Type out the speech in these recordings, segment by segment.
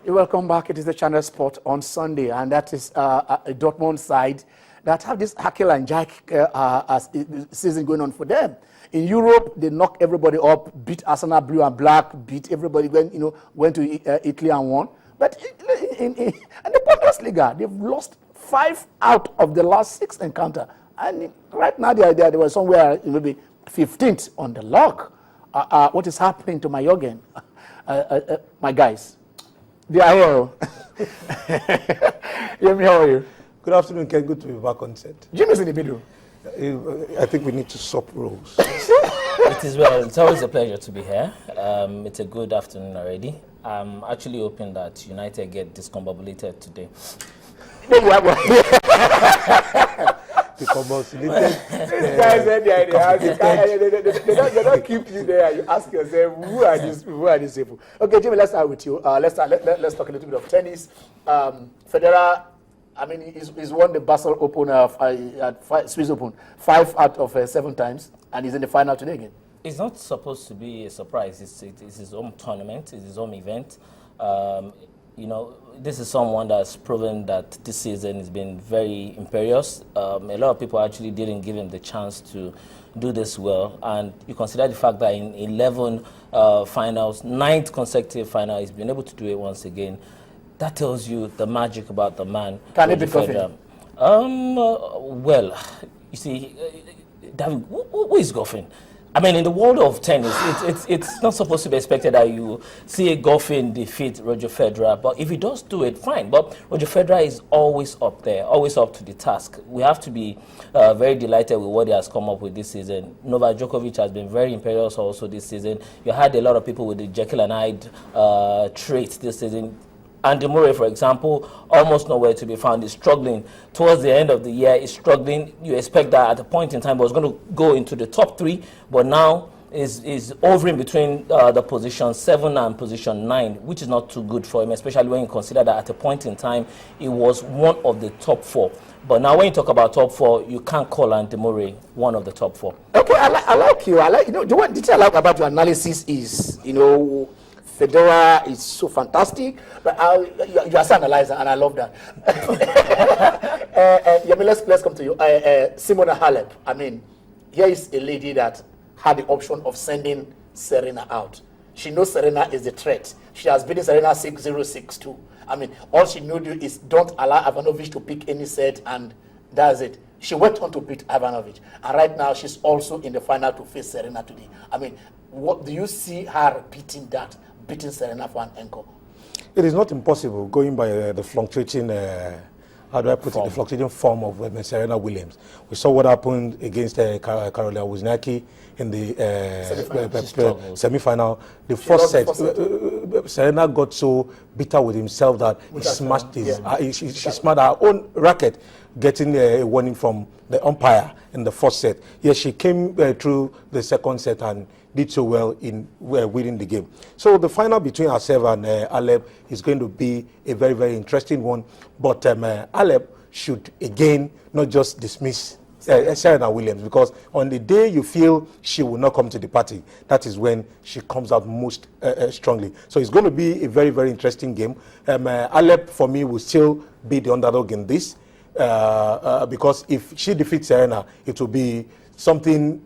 Welcome back. It is the Channel Sport on Sunday, and that is a Dortmund side that have this Hakel and Jack season going on for them. In Europe, they knock everybody up, beat Arsenal blue and black, beat everybody, went to Italy and won. But in the Bundesliga, they've lost 5 out of the last 6 encounter. And right now, they were somewhere maybe 15th on the log. What is happening to my Jürgen? My guys? They are here. Jimmy, how are you? Good afternoon, Ken. Good to be back on set. Jimmy's in the video. I think we need to swap roles. It is well. It's always a pleasure to be here. It's a good afternoon already. I'm actually hoping that United get discombobulated today. Discombobulated. These guys said they don't keep you there. You ask yourself, who are these people? Okay, Jimmy, let's start with you. Let's talk a little bit of tennis. Federer, I mean, he's won the Basel Open, Swiss Open 5 out of 7 times, and he's in the final today again. It's not supposed to be a surprise. It's his own tournament. It's his own event. This is someone that's proven that this season has been very imperious. A lot of people actually didn't give him the chance to do this well. And you consider the fact that in 11 finals, 9th consecutive final, he's been able to do it once again. That tells you the magic about the man. Can it be Goffin? Well, you see, David, who is Goffin? I mean, in the world of tennis, it's not supposed to be expected that you see a Goffin defeat Roger Federer. But if he does do it, fine. But Roger Federer is always up there, always up to the task. We have to be very delighted with what he has come up with this season. Novak Djokovic has been very imperious also this season. You had a lot of people with the Jekyll and Hyde traits this season. Andy Murray, for example, almost nowhere to be found. He's struggling. Towards the end of the year, he's struggling. You expect that at a point in time, he was going to go into the top 3, but now is hovering between the position 7 and position 9, which is not too good for him, especially when you consider that at a point in time, he was one of the top 4. But now when you talk about top 4, you can't call Andy Murray one of the top 4. Okay, I like you. The detail I like about your analysis is, Federer is so fantastic, but you are an analyzer, and I love that. Let's come to you. Simona Halep. I mean, here is a lady that had the option of sending Serena out. She knows Serena is the threat. She has beaten Serena 6-0, 6-2. I mean, all she knew is don't allow Ivanovic to pick any set, and that's it. She went on to beat Ivanovic, and right now she's also in the final to face Serena today. I mean, what do you see her repeating that? Beating Serena for an encore? It is not impossible, going by the fluctuating, the fluctuating form of Serena Williams. We saw what happened against Karolina Wozniacki in the semi-final. The first set, Serena got so bitter with himself that he smashed she smashed her own racket, getting a warning from the umpire in the first set. Yes, she came through the second set and did so well in winning the game. So the final between herself and Halep is going to be a very, very interesting one. But Halep should, again, not just dismiss Serena Williams, because on the day you feel she will not come to the party, that is when she comes out most strongly. So it's going to be a very, very interesting game. Halep, for me, will still be the underdog in this, because if she defeats Serena, it will be something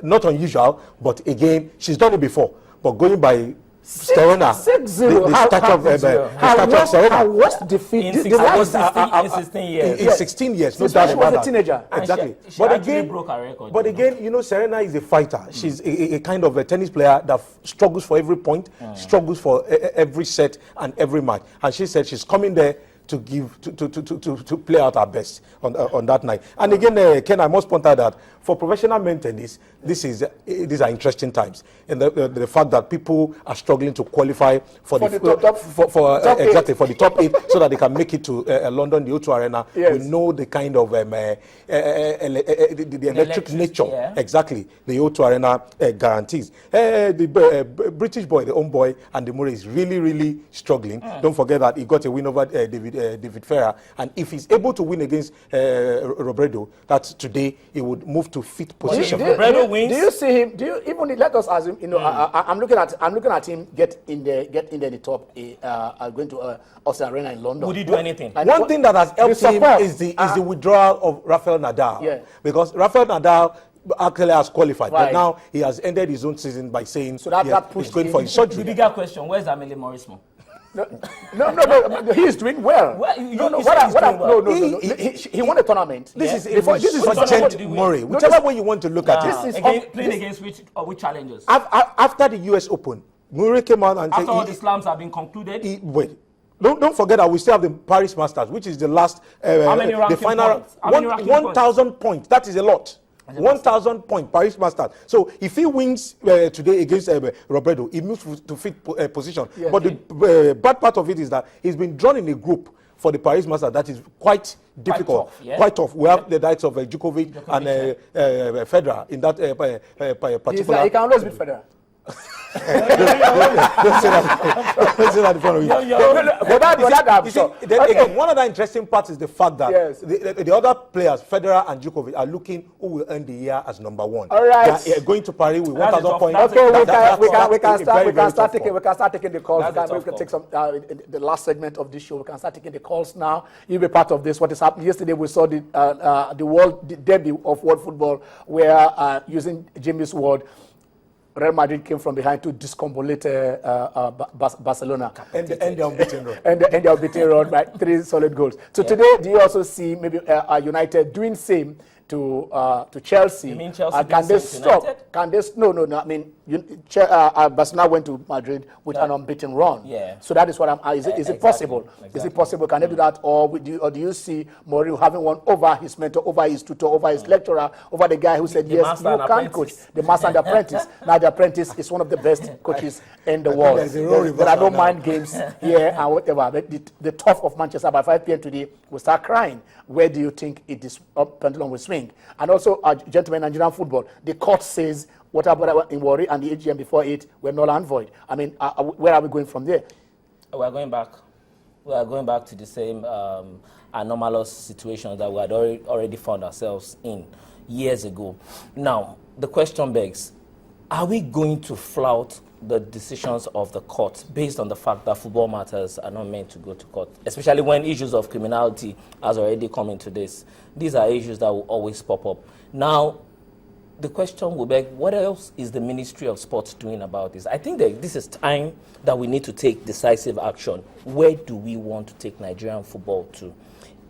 not unusual, but again, she's done it before. But going by Serena, the stature of Serena, her worst defeat in 16 years. In 16 years, no doubt about that. She was a teenager. Exactly. She actually broke her record. But again, Serena is a fighter. She's a kind of a tennis player that struggles for every point, struggles for every set and every match. And she said she's coming there to play out our best on that night. And again, Ken, I must point out that for professional men tennis, these are interesting times. And the fact that people are struggling to qualify for the top 8 so that they can make it to London, the O2 Arena. Yes. We know the kind of the electric nature, exactly, the O2 Arena guarantees. The British boy, the home boy, and the Murray is really, really struggling. Don't forget that he got a win over David David Ferrer, and if he's able to win against Robredo, that's today, he would move to fifth position. Robredo wins. Do you see him? Do you even let us assume? You know, I'm looking at him get in the top. Going to Austin Arena in London. Would he do anything? One thing that has helped him is the withdrawal of Rafael Nadal. Yeah. Because Rafael Nadal actually has qualified, Right. but now he has ended his own season by saying So that he's pushed going him. for his The surgery. bigger question, where's Amelie Morrismo? No, he is doing well. Well, you No, said he's doing well. no. He won a tournament. This Yeah. is Before- this is Which for tournament Gent did he win? Murray, whichever way you want to look at This it. is Playing this- against which challengers? After the US Open, Murray came out and After all the said, slams have been concluded, wait. Don't forget that we still have the Paris Masters, which is the last, many the ranking final, points? How many ranking 1,000 points. That is a lot. 1,000 points, Paris Masters. So if he wins today against Robredo, he moves to fifth position. Yeah. But the bad part of it is that he's been drawn in a group for the Paris Masters that is quite difficult, tough, yeah. quite tough. We have the likes of Djokovic and Federer in that particular. He can always beat Federer. Don't say that in front of you. You see, then again, one other interesting part is the fact that Yes. the other players, Federer and Djokovic, are looking who will end the year as number one. All right. They are going to Paris with That's 1,000 tough. points. That's Okay, That's we a can very start tough taking the calls. That's a We tough can call. take some the last segment of this show. We can start taking the calls now. You'll be part of this. What is happening yesterday? We saw the debut of world football, where using Jimmy's word, Real Madrid came from behind to discombobulate Barcelona. And the unbeaten run. And they are beaten run by 3 solid goals. So today, do you also see maybe United doing same to Chelsea? You mean Chelsea Can doing they same to stop? United? Can they? No. I mean, Barcelona went to Madrid with an unbeaten run. Yeah. So that is what I'm. Is it Exactly. possible? Is Exactly. it possible? Can they do that, or do you see Mourinho having one over his mentor, over his tutor, over his lecturer, over the guy who said The yes, master you and can coach, apprentice. the master and the apprentice. Now the apprentice is one of the best coaches in the world. there's a role There are no reversal now. mind games here and whatever. But the tough of Manchester by 5 p.m. today will start crying. Where do you think it is pendulum will swing? And also, gentlemen, Nigerian football, the court says whatever in Warri and the AGM before it were null and void. I mean, where are we going from there? we are going back. We are going back to the same anomalous situations that we had already found ourselves in years ago. Now, the question begs, are we going to flout the decisions of the court based on the fact that football matters are not meant to go to court, especially when issues of criminality has already come into this? These are issues that will always pop up. Now, the question will beg, what else is the Ministry of Sports doing about this? I think that this is time that we need to take decisive action. Where do we want to take Nigerian football to?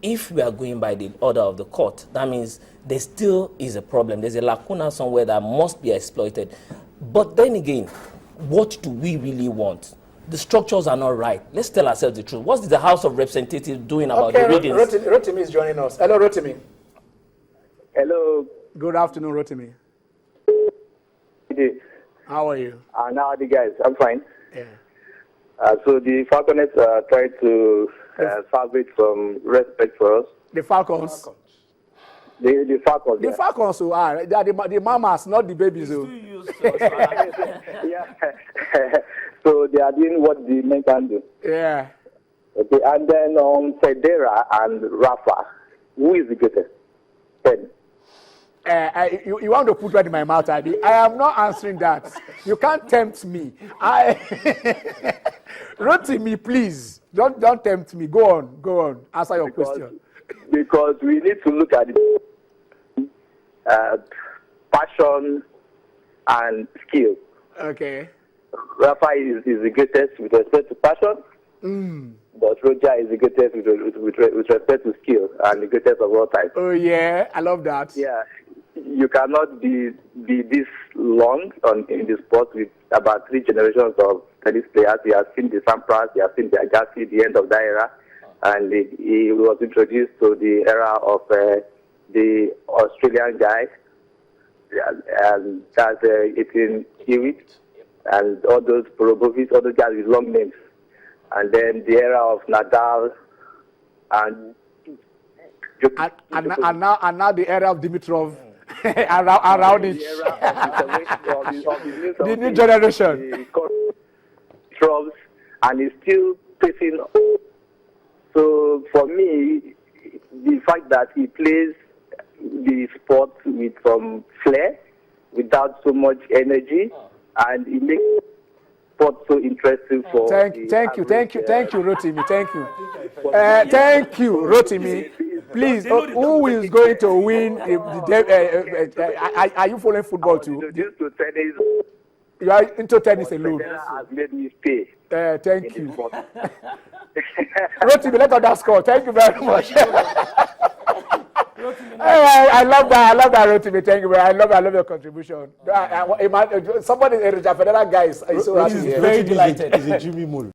If we are going by the order of the court, that means there still is a problem. There's a lacuna somewhere that must be exploited. But then again, what do we really want? The structures are not right. Let's tell ourselves the truth. What is the House of Representatives doing about the readings? Rotimi is joining us. Hello, Rotimi. Hello. Good afternoon, Rotimi. How are you? Now the guys, I'm fine. Yeah. So the Falconets tried to salvage some respect for us. The Falcons. The Falcons. The Falcons who are, they are the mamas, not the babies. Who. Yeah. So they are doing what the men can do. Yeah. Okay. And then Federa and Rafa, who is the greatest? Ten. You want to put right in my mouth, Adi? I am not answering that. You can't tempt me. Rotimi, please. Don't tempt me. Go on. Answer your question. Because we need to look at the passion and skill. Okay. Rafa is the greatest with respect to passion, but Roger is the greatest with respect to skill and the greatest of all time. Oh yeah, I love that. Yeah, you cannot be this long in the sport with about 3 generations of tennis players. You have seen the Sampras, you have seen the Agassi, the end of that era, and he was introduced to the era of the Australian guy, and that's 18 Hewitt, and all those Porobovic, all those guys with long names. And then the era of Nadal and now the era of Dimitrov around it. the era of The new generation. Dimitrov, and he's still facing. So for me, the fact that he plays the sport with some flair, without so much energy, and he makes sport so interesting for. Thank you, Rotimi. Thank you. Thank you, Rotimi. Please, who is going to win? Are you following football too? Introduced to tennis. You are into tennis alone. Has made me stay. Thank you. Rotimi, let us score. Thank you very much. I love that, Rotimi. Thank you. I love your contribution. Somebody, a Federal guy, is so happy. Very delighted. He's a Jimmy Moore.